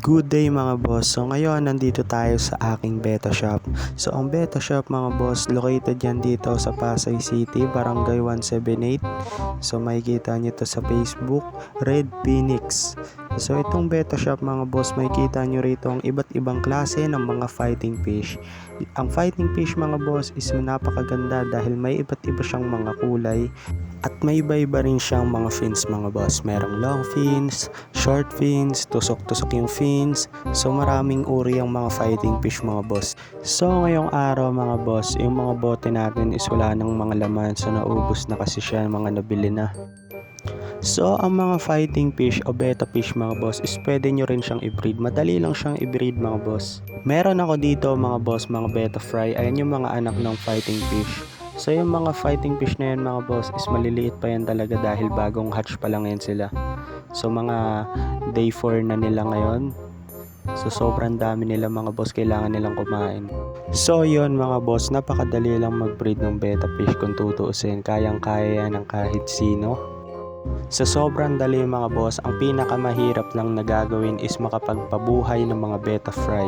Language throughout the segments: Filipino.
Good day mga boss. So ngayon nandito tayo sa aking beta shop. So ang beta shop mga boss, located yan dito sa Pasay City, Barangay 178. So makikita nyo to sa Facebook, Red Phoenix. So itong beta shop mga boss, makikita nyo rito ang iba't ibang klase ng mga fighting fish. Ang fighting fish mga boss is napakaganda dahil may iba't iba siyang mga kulay. At may iba-iba rin siyang mga fins mga boss. Merong long fins, short fins, tusok-tusok yung fins. So maraming uri ang mga fighting fish mga boss. So ngayong araw mga boss, yung mga bote natin is wala ng mga laman. So naubos na kasi siya, mga nabili na. So ang mga fighting fish o betta fish mga boss is pwede nyo rin siyang i-breed. Madali lang siyang i-breed mga boss. Meron ako dito mga boss, mga betta fry. Ayan yung mga anak ng fighting fish. So yung mga fighting fish na yan mga boss is maliliit pa yan talaga dahil bagong hatch pa lang yan sila. So mga day 4 na nila ngayon. So sobrang dami nila mga boss, kailangan nilang kumain. So yun mga boss, napakadali lang mag-breed ng betta fish kung tutuusin. Kayang-kaya yan ng kahit sino. Sa sobrang dali mga boss, ang pinakamahirap lang na gagawin is makapagpabuhay ng mga betta fry.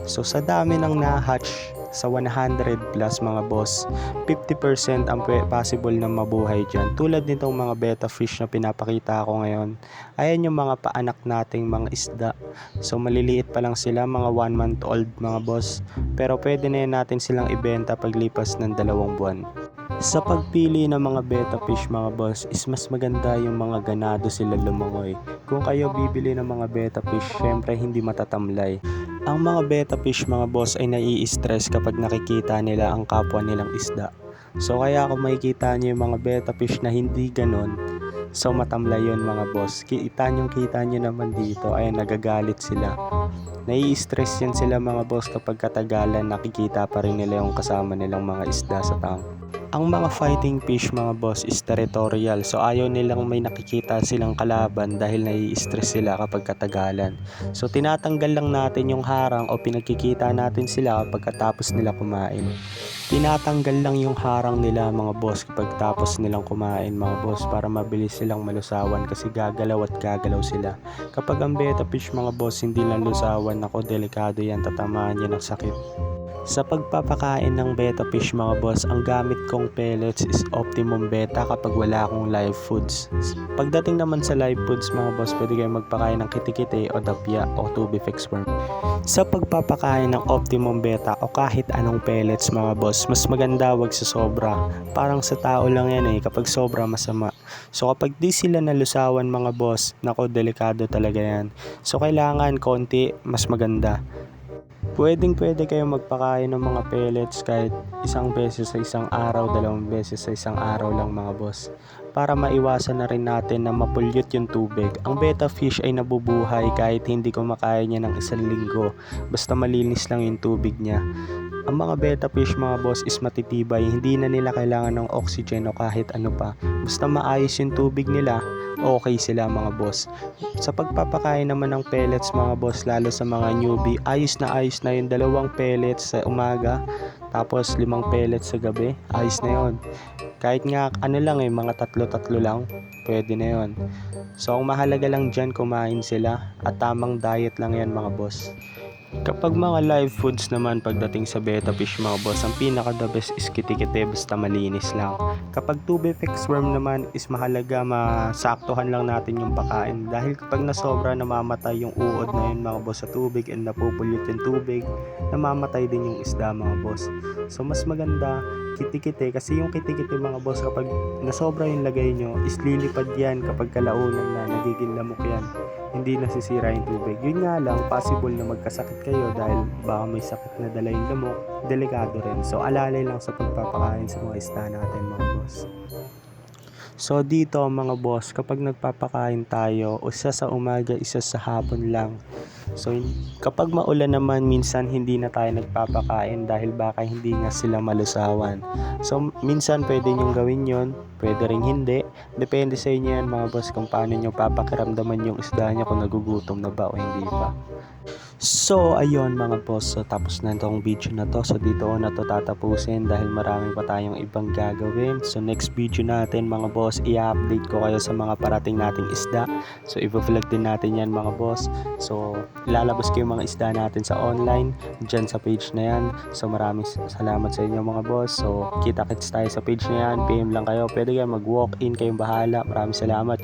So sa dami ng na-hatch sa 100 plus mga boss, 50% ang possible na mabuhay dyan. Tulad nitong mga betta fish na pinapakita ko ngayon, ayan yung mga paanak nating mga isda. So maliliit pa lang sila, mga 1 month old mga boss. Pero pwede na yan natin silang ibenta paglipas ng 2 buwan. Sa pagpili ng mga betta fish mga boss is mas maganda yung mga ganado sila lumangoy. Kung kayo bibili ng mga betta fish, syempre hindi matatamlay. Ang mga betta fish mga boss ay nai-stress kapag nakikita nila ang kapwa nilang isda. So kaya kung makikita nyo yung mga betta fish na hindi ganon, so matamlay yun mga boss. Kita nyo naman dito, ay nagagalit sila. Nai-stress yan sila mga boss kapag katagalan nakikita pa rin nila yung kasama nilang mga isda sa tank. Ang mga fighting fish mga boss is territorial, so ayaw nilang may nakikita silang kalaban dahil nai-stress sila kapag katagalan. So tinatanggal lang natin yung harang o pinagkikita natin sila kapag katapos nila kumain. Tinatanggal lang yung harang nila mga boss kapag tapos nilang kumain mga boss, para mabilis silang malusawan kasi gagalaw at gagalaw sila. Kapag ang betta fish mga boss hindi lang lusawan, ako delikado yan, tatamaan yan ng sakit. Sa pagpapakain ng betta fish mga boss, ang gamit kong pellets is Optimum Betta kapag wala akong live foods. Pagdating naman sa live foods mga boss, pwede kayong magpakain ng kitikite o dapya o tubifex worm. Sa pagpapakain ng Optimum Betta o kahit anong pellets mga boss, mas maganda wag sa sobra. Parang sa tao lang yan kapag sobra masama. So kapag di sila nalusawan mga boss, nako delikado talaga yan. So kailangan konti, mas maganda. Pwede kayong magpakain ng mga pellets kahit isang beses sa isang araw, 2 beses sa isang araw lang mga boss. Para maiwasan na rin natin na mapollute yung tubig. Ang betta fish ay nabubuhay kahit hindi kumakain niya ng 1 linggo. Basta malinis lang yung tubig niya. Ang mga betta fish mga boss is matitibay, hindi na nila kailangan ng oxygen o kahit ano pa. Basta maayos yung tubig nila, okay sila mga boss. Sa pagpapakain naman ng pellets mga boss, lalo sa mga newbie, ayos na yung 2 pellets sa umaga, tapos 5 pellets sa gabi, ayos na yon. Kahit nga ano lang mga 3 lang, pwede na yon. So ang mahalaga lang dyan, kumain sila at tamang diet lang yan mga boss. Kapag mga live foods naman pagdating sa betta fish mga boss, ang pinaka the best is kitikite basta malinis lang. Kapag tubifex worm naman is mahalaga masaktuhan lang natin yung pakain, dahil kapag nasobra namamatay yung uod na yun mga boss sa tubig and napupulyot yung tubig, namamatay din yung isda mga boss. So mas maganda kitikite, kasi yung kitikite mga boss kapag nasobra yung lagay nyo is lilipad yan kapag kalaunan na, nagiging lamok yan, hindi nasisira yung tubig. Yun nga lang, possible na magkasakit kayo dahil baka may sakit na dala yung lamok, delikado rin. So alalay lang sa pagpapakain sa mga isda natin mga boss. So dito mga boss, kapag nagpapakain tayo, isa sa umaga, isa sa hapon lang. So kapag maulan naman, minsan hindi na tayo nagpapakain dahil baka hindi nga sila malusawan. So minsan pwede nyong gawin yon, pwede ring hindi. Depende sa inyo yan mga boss kung paano nyo papakiramdaman yung isda nyo, kung nagugutom na ba o hindi pa. So, ayun mga boss. So, tapos na itong video na to. So, dito ko na to tatapusin dahil marami pa tayong ibang gagawin. So, next video natin mga boss, i-update ko kayo sa mga parating nating isda. So, i-vlog din natin yan mga boss. So, ilalabas ko yung mga isda natin sa online, dyan sa page na yan. So, maraming salamat sa inyo mga boss. So, kita-kits tayo sa page na yan. PM lang kayo. Pwede kayo mag-walk-in, kayong bahala. Maraming salamat.